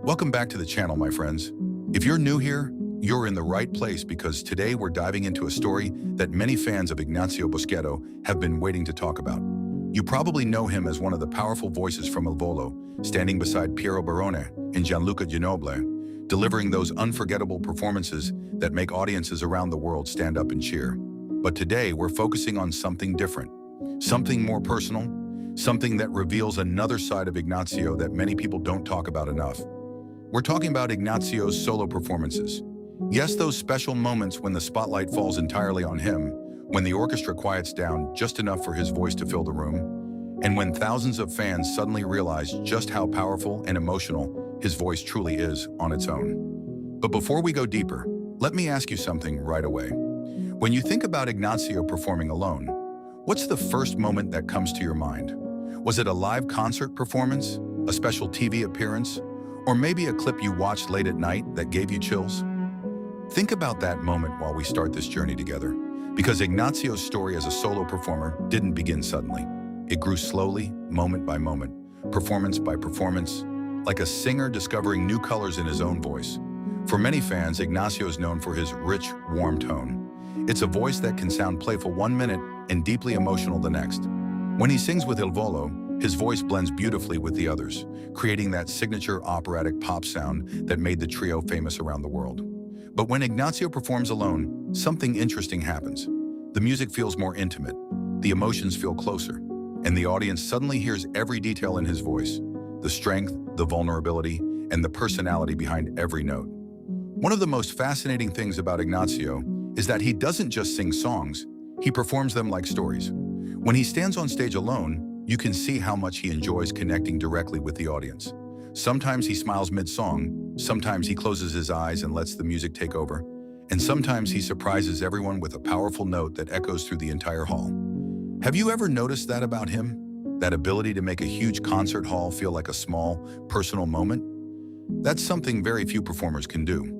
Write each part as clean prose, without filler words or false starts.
Welcome back to the channel, my friends. If you're new here, you're in the right place because today we're diving into a story that many fans of Ignazio Boschetto have been waiting to talk about. You probably know him as one of the powerful voices from Il Volo, standing beside Piero Barone and Gianluca Ginoble, delivering those unforgettable performances that make audiences around the world stand up and cheer. But today we're focusing on something different, something more personal, something that reveals another side of Ignazio that many people don't talk about enough. We're talking about Ignazio's solo performances. Yes, those special moments when the spotlight falls entirely on him, when the orchestra quiets down just enough for his voice to fill the room, and when thousands of fans suddenly realize just how powerful and emotional his voice truly is on its own. But before we go deeper, let me ask you something right away. When you think about Ignazio performing alone, what's the first moment that comes to your mind? Was it a live concert performance, a special TV appearance, or maybe a clip you watched late at night that gave you chills? Think about that moment while we start this journey together, because Ignazio's story as a solo performer didn't begin suddenly. It grew slowly, moment by moment, performance by performance, like a singer discovering new colors in his own voice. For many fans, Ignazio is known for his rich, warm tone. It's a voice that can sound playful one minute and deeply emotional the next. When he sings with Il Volo, his voice blends beautifully with the others, creating that signature operatic pop sound that made the trio famous around the world. But when Ignazio performs alone, something interesting happens. The music feels more intimate, the emotions feel closer, and the audience suddenly hears every detail in his voice, the strength, the vulnerability, and the personality behind every note. One of the most fascinating things about Ignazio is that he doesn't just sing songs, he performs them like stories. When he stands on stage alone, you can see how much he enjoys connecting directly with the audience. Sometimes he smiles mid-song, sometimes he closes his eyes and lets the music take over, and sometimes he surprises everyone with a powerful note that echoes through the entire hall. Have you ever noticed that about him? That ability to make a huge concert hall feel like a small, personal moment? That's something very few performers can do.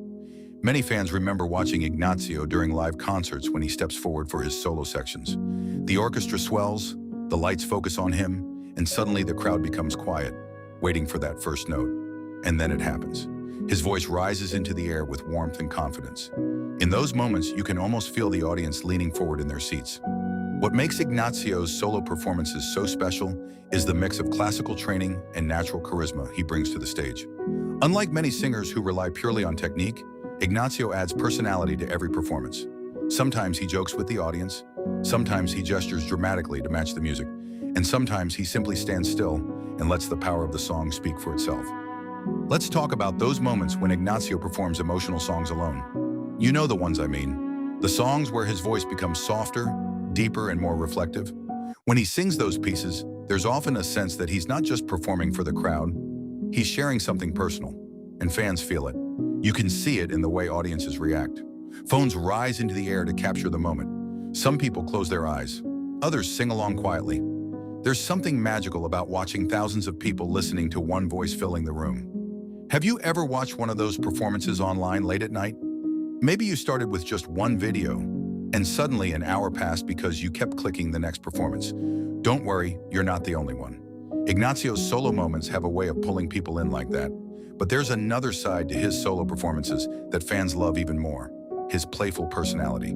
Many fans remember watching Ignazio during live concerts when he steps forward for his solo sections. The orchestra swells, the lights focus on him, and suddenly the crowd becomes quiet, waiting for that first note. And then it happens. His voice rises into the air with warmth and confidence. In those moments, you can almost feel the audience leaning forward in their seats. What makes Ignazio's solo performances so special is the mix of classical training and natural charisma he brings to the stage. Unlike many singers who rely purely on technique, Ignazio adds personality to every performance. Sometimes he jokes with the audience, sometimes he gestures dramatically to match the music, and sometimes he simply stands still and lets the power of the song speak for itself. Let's talk about those moments when Ignazio performs emotional songs alone. You know the ones I mean. The songs where his voice becomes softer, deeper, and more reflective. When he sings those pieces, there's often a sense that he's not just performing for the crowd, he's sharing something personal, and fans feel it. You can see it in the way audiences react. Phones rise into the air to capture the moment. Some people close their eyes, others sing along quietly. There's something magical about watching thousands of people listening to one voice filling the room. Have you ever watched one of those performances online late at night? Maybe you started with just one video, and suddenly an hour passed because you kept clicking the next performance. Don't worry, you're not the only one. Ignazio's solo moments have a way of pulling people in like that. But there's another side to his solo performances that fans love even more: his playful personality.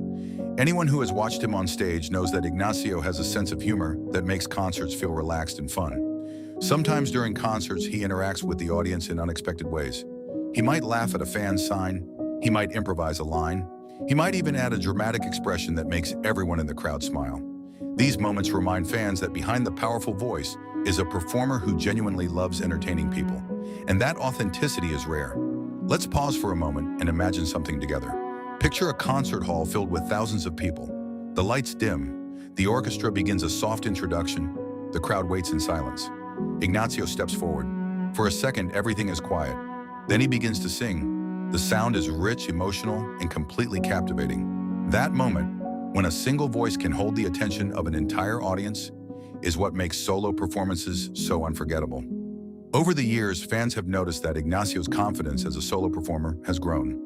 Anyone who has watched him on stage knows that Ignazio has a sense of humor that makes concerts feel relaxed and fun. Sometimes during concerts, he interacts with the audience in unexpected ways. He might laugh at a fan's sign, he might improvise a line, he might even add a dramatic expression that makes everyone in the crowd smile. These moments remind fans that behind the powerful voice is a performer who genuinely loves entertaining people. And that authenticity is rare. Let's pause for a moment and imagine something together. Picture a concert hall filled with thousands of people. The lights dim. The orchestra begins a soft introduction. The crowd waits in silence. Ignazio steps forward. For a second, everything is quiet. Then he begins to sing. The sound is rich, emotional, and completely captivating. That moment, when a single voice can hold the attention of an entire audience, is what makes solo performances so unforgettable. Over the years, fans have noticed that Ignazio's confidence as a solo performer has grown.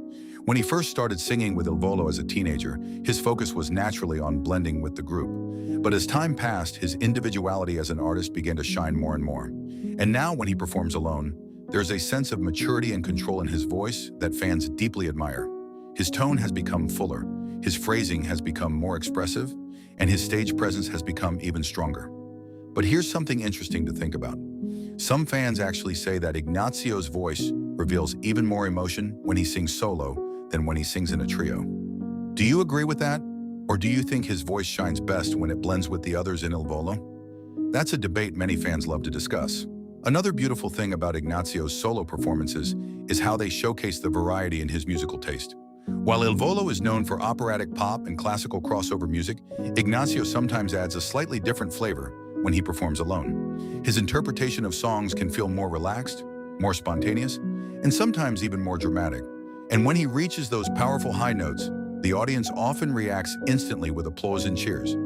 When he first started singing with Il Volo as a teenager, his focus was naturally on blending with the group. But as time passed, his individuality as an artist began to shine more and more. And now when he performs alone, There's a sense of maturity and control in his voice that fans deeply admire. His tone has become fuller, his phrasing has become more expressive, and his stage presence has become even stronger. But here's something interesting to think about. Some fans actually say that Ignazio's voice reveals even more emotion when he sings solo than when he sings in a trio. Do you agree with that? Or do you think his voice shines best when it blends with the others in Il Volo? That's a debate many fans love to discuss. Another beautiful thing about Ignazio's solo performances is how they showcase the variety in his musical taste. While Il Volo is known for operatic pop and classical crossover music, Ignazio sometimes adds a slightly different flavor when he performs alone. His interpretation of songs can feel more relaxed, more spontaneous, and sometimes even more dramatic. And when he reaches those powerful high notes, the audience often reacts instantly with applause and cheers.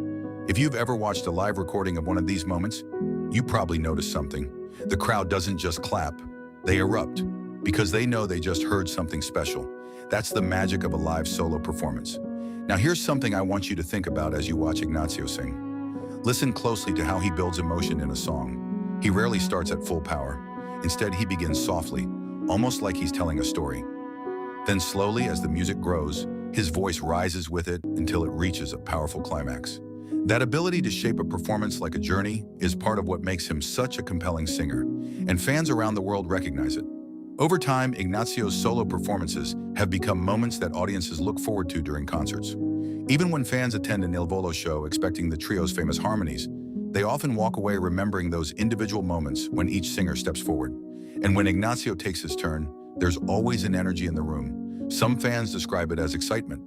If you've ever watched a live recording of one of these moments, you probably noticed something. The crowd doesn't just clap, they erupt, because they know they just heard something special. That's the magic of a live solo performance. Now here's something I want you to think about as you watch Ignazio sing. Listen closely to how he builds emotion in a song. He rarely starts at full power. Instead, he begins softly, almost like he's telling a story. Then slowly, as the music grows, his voice rises with it until it reaches a powerful climax. That ability to shape a performance like a journey is part of what makes him such a compelling singer, and fans around the world recognize it. Over time, Ignazio's solo performances have become moments that audiences look forward to during concerts. Even when fans attend an Il Volo show expecting the trio's famous harmonies, they often walk away remembering those individual moments when each singer steps forward. And when Ignazio takes his turn, there's always an energy in the room. Some fans describe it as excitement.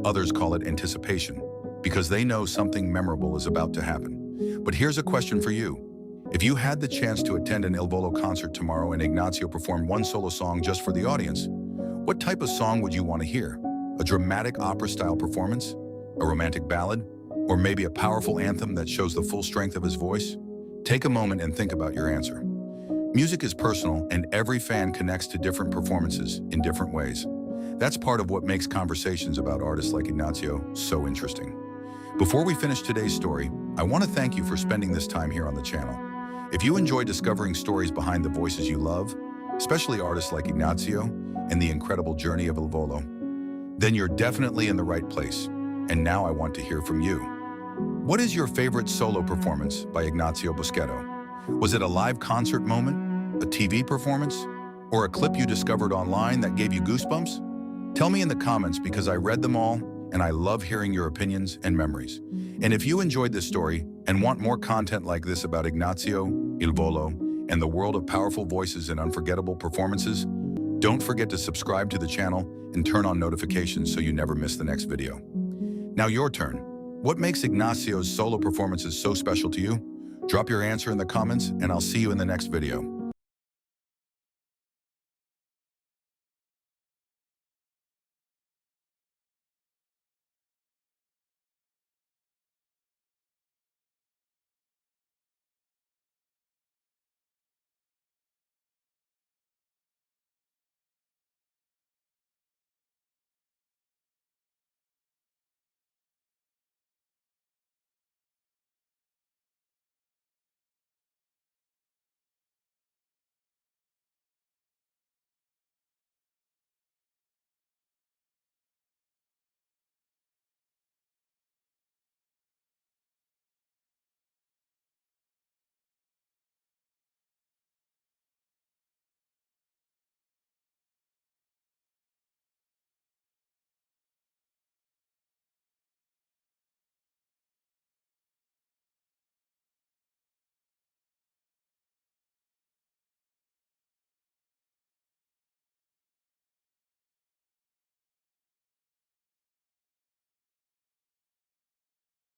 Others call it anticipation, because they know something memorable is about to happen. But here's a question for you. If you had the chance to attend an Il Volo concert tomorrow and Ignazio performed one solo song just for the audience, what type of song would you want to hear? A dramatic opera-style performance? A romantic ballad? Or maybe a powerful anthem that shows the full strength of his voice? Take a moment and think about your answer. Music is personal, and every fan connects to different performances in different ways. That's part of what makes conversations about artists like Ignazio so interesting. Before we finish today's story, I want to thank you for spending this time here on the channel. If you enjoy discovering stories behind the voices you love, especially artists like Ignazio and the incredible journey of Il Volo, then you're definitely in the right place. And now I want to hear from you. What is your favorite solo performance by Ignazio Boschetto? Was it a live concert moment, a TV performance, or a clip you discovered online that gave you goosebumps? Tell me in the comments, because I read them all and I love hearing your opinions and memories. And if you enjoyed this story and want more content like this about Ignazio, Il Volo, and the world of powerful voices and unforgettable performances, don't forget to subscribe to the channel and turn on notifications so you never miss the next video. Now your turn. What makes Ignazio's solo performances so special to you? Drop your answer in the comments and I'll see you in the next video.